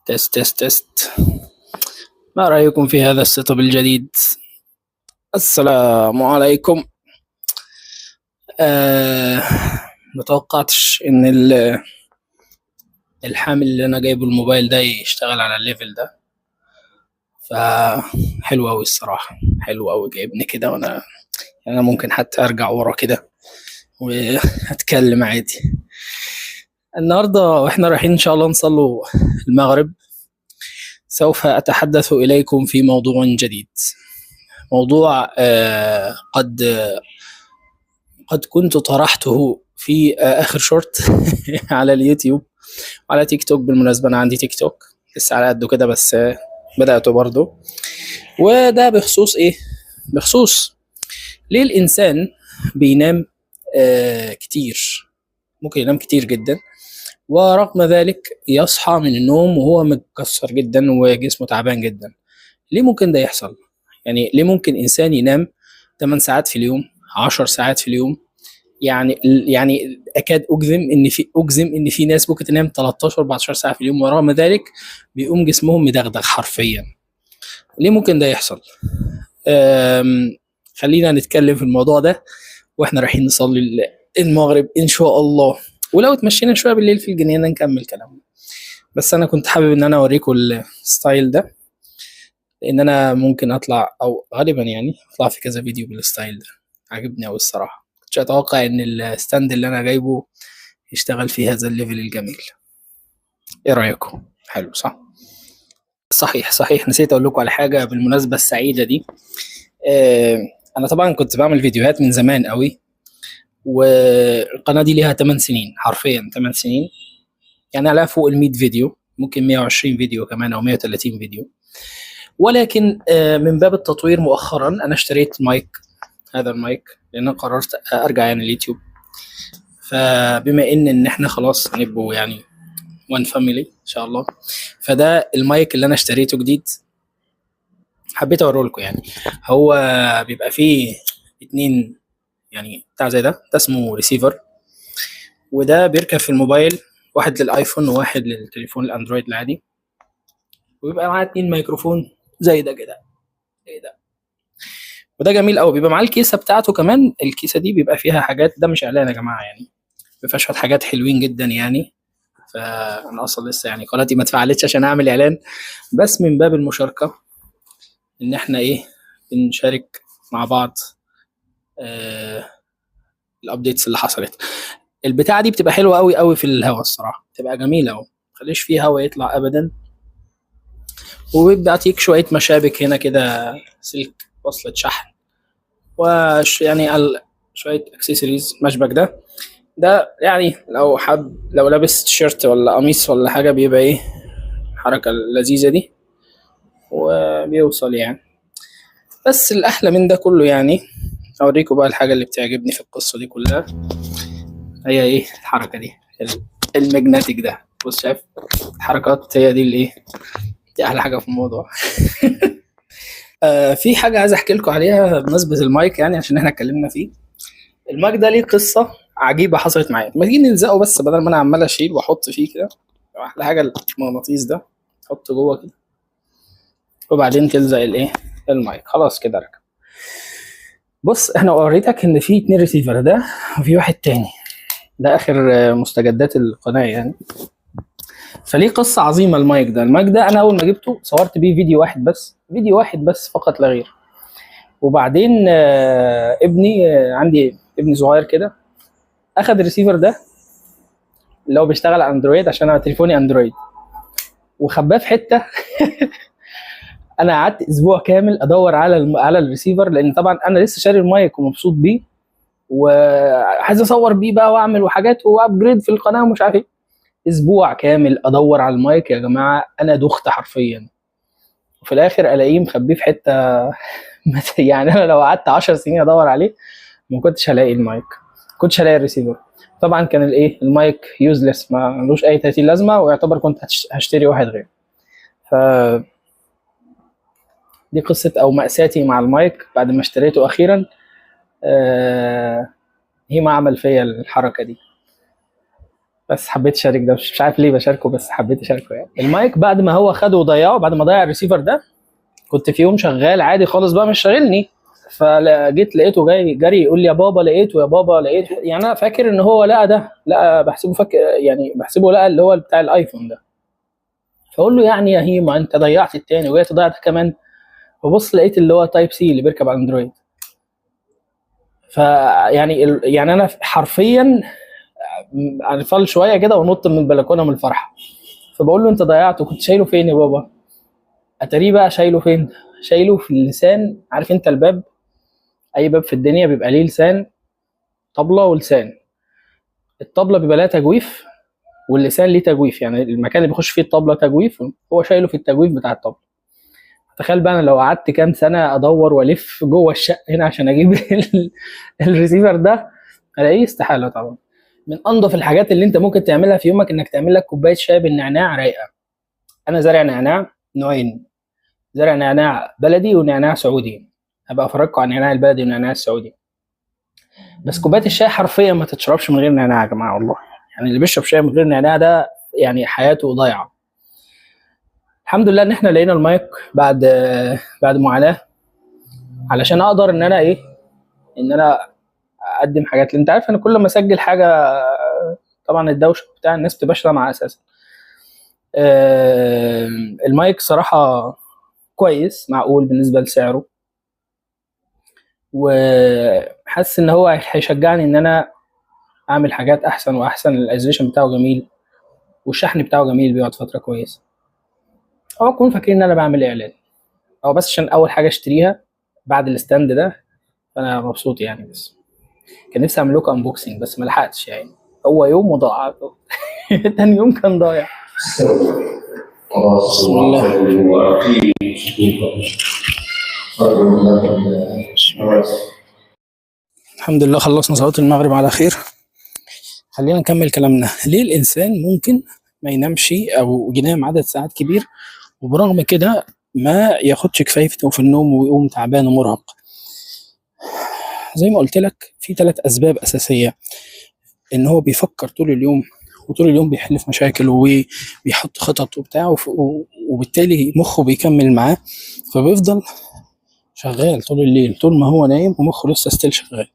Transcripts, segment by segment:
تست تست تست. ما رأيكم في هذا السيت اب الجديد؟ السلام عليكم. متوقعتش ان الحامل اللي انا جايبه الموبايل ده يشتغل على الليفل ده، فحلو اوي الصراحة، حلو اوي جايبني كده، وانا انا ممكن حتى ارجع ورا كده واتكلم عادي. النهارده واحنا رايحين ان شاء الله نصلوا المغرب، سوف اتحدث اليكم في موضوع جديد. موضوع قد كنت طرحته في آخر شورت على اليوتيوب وعلى تيك توك. بالمناسبة أنا عندي تيك توك لسه على قده كده، بس بدأته برضه. وده بخصوص إيه؟ بخصوص ليه الإنسان بينام كتير، ممكن ينام كتير جدا، ورغم ذلك يصحى من النوم وهو متكسر جدا وجسمه تعبان جدا. ليه ممكن ده يحصل؟ يعني ليه ممكن إنسان ينام 8 ساعات في اليوم، 10 ساعات في اليوم؟ يعني اكاد اجزم ان في ناس ممكن تنام 13 14 ساعه في اليوم، ورغم ذلك بيقوم جسمهم مدغدغ حرفيا. ليه ممكن ده يحصل؟ خلينا نتكلم في الموضوع ده واحنا رايحين نصلي المغرب ان شاء الله، ولو اتمشينا شويه بالليل في الجنينه نكمل كلامنا. بس انا كنت حابب ان انا اوريكم الستايل ده، لان انا ممكن اطلع او غالبا يعني اطلع في كذا فيديو بالستايل ده. عجبني اوي الصراحه، كنتش اتوقع ان الستاند اللي انا جايبه يشتغل في هذا الليفل الجميل. ايه رايكم؟ حلو صح؟ صحيح نسيت اقول لكم على حاجه بالمناسبه السعيده دي. انا طبعا كنت بعمل فيديوهات من زمان قوي، والقناه دي ليها 8 سنين، حرفيا 8 سنين، يعني عليها فوق ال 100 فيديو، ممكن 120 فيديو كمان او 130 فيديو. ولكن من باب التطوير مؤخرا انا اشتريت مايك، هذا المايك، لان أنا قررت ارجع يعني اليوتيوب. فبما ان احنا خلاص هنبقوا يعني وان فاميلي ان شاء الله، فده المايك اللي انا اشتريته جديد، حبيت اوريه لكم. يعني هو بيبقى فيه اتنين، يعني بتاع زي ده اسمه ريسيفر، وده بيركب في الموبايل، واحد للايفون وواحد للتليفون الاندرويد العادي، وبيبقى معاه اتنين ميكروفون زي ده كده، زي ده. وده جميل قوي، بيبقى معاه الكيسه بتاعته كمان. الكيسه دي بيبقى فيها حاجات، ده مش اعلان يا جماعه، يعني بيبقى شويه حاجات حلوين جدا يعني. فانا اصلا لسه يعني قناتي ما اتفعلتش عشان اعمل اعلان، بس من باب المشاركه ان احنا ايه، بنشارك مع بعض الابديتس اللي حصلت. البتاعه دي بتبقى حلوه قوي قوي في الهواء الصراحه، بتبقى جميله قوي، متخليش فيه هواء يطلع ابدا. وبيعطيك شويه مشابك هنا كده، سلك، وصلة شحن، وش يعني شويه اكسسوارز مشبك. ده يعني لو حد لو لابس تيشيرت ولا قميص ولا حاجه، بيبقى ايه الحركه اللذيذه دي وبيوصل يعني. بس الاحلى من ده كله يعني، اوريكم بقى الحاجه اللي بتعجبني في القصه دي كلها، هي ايه الحركه دي، الماجنتيك ده. بص شايف الحركات، هي دي اللي ايه، دي احلى حاجه في الموضوع. في حاجه عايز احكي لكم عليها بمناسبه المايك، يعني عشان احنا اتكلمنا فيه. المايك ده ليه قصه عجيبه حصلت معايا. ما تيجي نلزقه بس بدل ما انا عمال اشيل واحط فيه كده. احلى حاجه المغناطيس ده، تحطه جوه كده وبعدين تلزق الايه، المايك، خلاص كده ركب. بص احنا وريتك ان في اتنين ريسيفر ده وفي واحد تاني، ده اخر مستجدات القناه يعني. فليه قصه عظيمه المايك ده. المايك ده انا اول ما جبته صورت بيه فيديو واحد بس، فيديو واحد بس فقط لا غير. وبعدين ابني، عندي ابني صغير كده، اخد الريسيفر ده اللي هو بيشتغل على اندرويد، عشان انا تليفوني اندرويد، وخباه في حته. انا قعدت اسبوع كامل ادور على الريسيفر، لان طبعا انا لسه شاري المايك ومبسوط بيه، وعايز اصور بيه بقى واعمل وحاجات وابجريد في القناه ومش عارف ايه. اسبوع كامل ادور على المايك يا جماعه، انا دخت حرفيا، وفي الاخر الاقيه مخبيه في حته. يعني انا لو قعدت 10 سنين ادور عليه ما كنتش هلاقي المايك، ما كنتش هلاقي الريسيفر. طبعا كان الايه، المايك يوزلس، ما ملوش اي 30 لازمه، ويعتبر كنت هشتري واحد غيره. ف دي قصه او مأساتي مع المايك بعد ما اشتريته اخيرا. هي ما عمل فيا الحركه دي. بس حبيت اشارك ده، مش عارف ليه بشاركه، بس حبيت اشاركه يعني. المايك بعد ما هو خده وضيعه، بعد ما ضيع الريسيفر ده، كنت في يوم شغال عادي خالص بقى مش شاغلني، فجيت لقيته جاي جري يقول لي يا بابا لقيته، يا بابا لقيته. يعني انا فاكر ان هو لقى ده، لقى بحسبه، فاكر يعني بحسبه لقى اللي هو بتاع الايفون ده. فاقول له يعني يا هيما انت ضيعت التاني وجاي تضيع ده كمان. فبص لقيت اللي هو تايب سي اللي بيركب على اندرويد. فيعني يعني انا حرفيا انفل شويه كده ونط من البلكونه من الفرحه. فبقول له انت ضيعته، كنت شايله فين يا بابا؟ اتاريه بقى شايله فين؟ شايله في اللسان. عارف انت الباب، اي باب في الدنيا بيبقى ليه لسان، طبله ولسان. الطبله بيبقى لها تجويف واللسان ليه تجويف، يعني المكان اللي بيخش فيه الطبله تجويف، هو شايله في التجويف بتاع الطبله. تخيل بقى انا لو قعدت كام سنه ادور والف جوه الشقه هنا عشان اجيب الريسيفر ده، الاقيه استحاله طبعا. من انظف الحاجات اللي انت ممكن تعملها في يومك انك تعمل لك كوبايه شاي بالنعناع رايقه. انا زارع نعناع نوعين، زارع نعناع بلدي ونعناع سعودي. هبقى افرجكم عن النعناع البلدي والنعناع السعودي. بس كوبايه الشاي حرفيا ما تتشربش من غير نعناع يا جماعه والله. يعني اللي بيشرب شاي من غير نعناع ده يعني حياته ضايعه. الحمد لله ان احنا لقينا المايك بعد معاناه، علشان اقدر ان انا ايه، ان انا اقدم حاجات. اللي انت عارف انا كل ما اسجل حاجه طبعا الدوشه بتاع الناس بتبقى مع اساسا. آه، المايك صراحه كويس معقول بالنسبه لسعره، وحاسس ان هو هيشجعني ان انا اعمل حاجات احسن واحسن. الايزوليشن بتاعه جميل والشحن بتاعه جميل، بيقعد فتره كويسه. او اكون فاكرين ان انا بعمل اعلان، او بس عشان اول حاجه اشتريها بعد الستاند ده، فانا مبسوط يعني. بس كان نفسي اعمل لكم انبوكسنج بس ما لحقتش يعني، هو يوم وضاع. تاني يوم كان ضايع. بسم الله. الحمد لله خلصنا صلاة المغرب على خير. خلينا نكمل كلامنا. ليه الإنسان ممكن ما ينامش أو ينام عدد ساعات كبير وبرغم كده ما ياخدش كفايته في النوم ويقوم تعبان ومرهق؟ زي ما قلت لك في 3 أسباب أساسية. إن هو بيفكر طول اليوم، وطول اليوم بيحل في مشاكل وبيحط خطط وبتاع، وبالتالي مخه بيكمل معاه، فبيفضل شغال طول الليل طول ما هو نايم ومخه لسه ستيل شغال.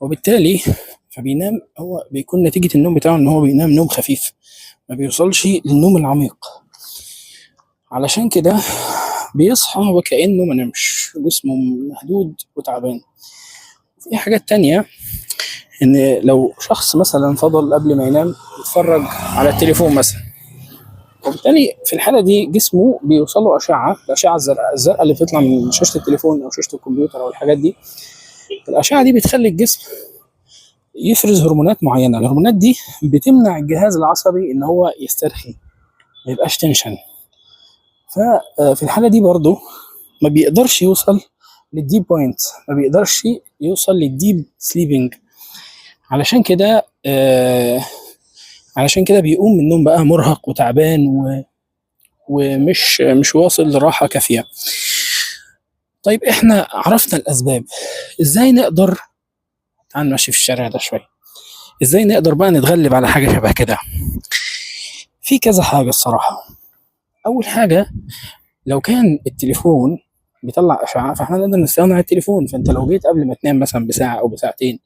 وبالتالي فبينام، هو بيكون نتيجة النوم بتاعه ان هو بينام نوم خفيف، ما بيوصلش للنوم العميق. علشان كده بيصحى وكأنه ما نامش، جسمه مهدود وتعبان. في حاجات تانية، ان لو شخص مثلا فضل قبل ما ينام يتفرج على التليفون مثلا، وبالتالي في الحالة دي جسمه بيوصله الأشعة الزرقاء اللي بتطلع من شاشة التليفون أو شاشة الكمبيوتر أو الحاجات دي. الأشعة دي بتخلي الجسم يفرز هرمونات معينة. الهرمونات دي بتمنع الجهاز العصبي ان هو يسترخي، ما يبقاش تنشن. ففي الحالة دي برضو ما بيقدرش يوصل للديب بوينت، ما بيقدرش يوصل للديب سليبنج. علشان كده بيقوم من النوم بقى مرهق وتعبان ومش واصل لراحة كافية. طيب احنا عرفنا الاسباب، ازاي نقدر، تعال نمشي في الشارع ده شوية، ازاي نقدر بقى نتغلب على حاجة شبه كده؟ في كذا حاجة الصراحة. اول حاجة، لو كان التليفون بيطلع اشعه فاحنا نقدر نستغنى عن التليفون. فانت لو جيت قبل ما تنام مثلا بساعه او بساعتين،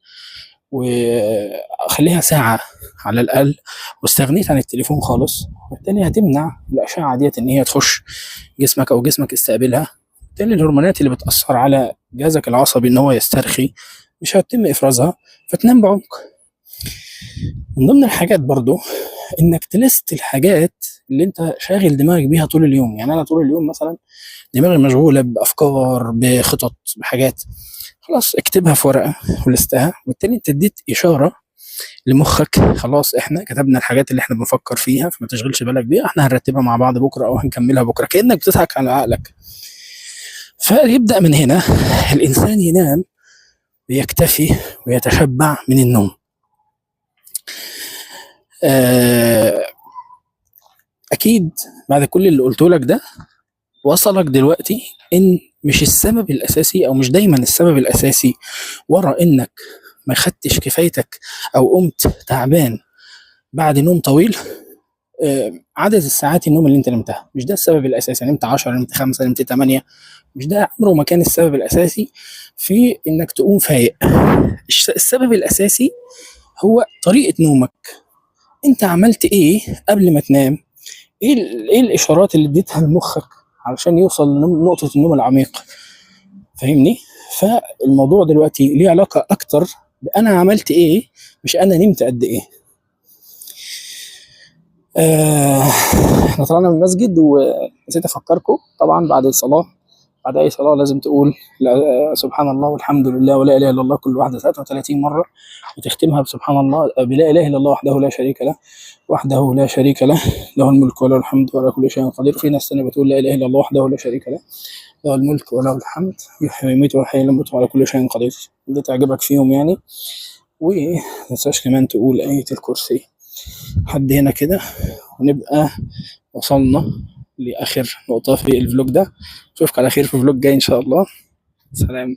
وخليها ساعه على الاقل، واستغنيت عن التليفون خالص، وبالتالي هتمنع الاشعه ديت ان هي تخش جسمك او جسمك يستقبلها. بالتالي الهرمونات اللي بتاثر على جهازك العصبي ان هو يسترخي مش هتتم افرازها، فتنام بعمق. من ضمن الحاجات برضو انك تلست الحاجات اللي انت شاغل دماغك بيها طول اليوم. يعني انا طول اليوم مثلا دماغي مشغوله بافكار، بخطط، بحاجات، خلاص اكتبها في ورقه ولستها. وبالتالي انت اديت اشاره لمخك، خلاص احنا كتبنا الحاجات اللي احنا بنفكر فيها، فما تشغلش بالك بيها، احنا هنرتبها مع بعض بكره او هنكملها بكره، كانك بتضحك على عقلك. فيبدا من هنا الانسان ينام ويكتفي ويتشبع من النوم. اكيد بعد كل اللي قلته لك ده وصلك دلوقتي ان مش السبب الاساسي، او مش دايما السبب الاساسي ورا انك ما خدتش كفايتك او قمت تعبان بعد نوم طويل. عدد الساعات النوم اللي انت نمتها مش ده السبب الاساسي، نمت 10 نمت 5 نمت 8، مش ده عمره ما كان السبب الاساسي في انك تقوم فايق. السبب الاساسي هو طريقة نومك. انت عملت ايه قبل ما تنام؟ ايه الاشارات اللي اديتها لمخك علشان يوصل لنقطة النوم العميق؟ فاهمني؟ فالموضوع دلوقتي ليه علاقة اكتر بانا عملت ايه، مش انا نمت قد ايه. آه، احنا طلعنا من المسجد ونسيت افكركم طبعا بعد الصلاة، بعد اي صلاة لازم تقول سبحان الله والحمد لله ولا اله الا الله كل واحدة 33 مرة، وتختمها بسبحان الله بلا اله الا الله وحده لا شريك له، وحده لا شريك له، له الملك وله الحمد وعلى كل شيء قدير. في ناس تانية بتقول لا اله الا الله وحده لا شريك له، له الملك وله الحمد يحيي ويميت ويحيي الموت وعلى كل شيء قدير، دي تعجبك فيهم يعني. ومتنساش كمان تقول آية الكرسي. لحد هنا كده ونبقى وصلنا لآخر نقطة في الفلوج ده. أشوفك على خير في فلوج جاي إن شاء الله. سلام.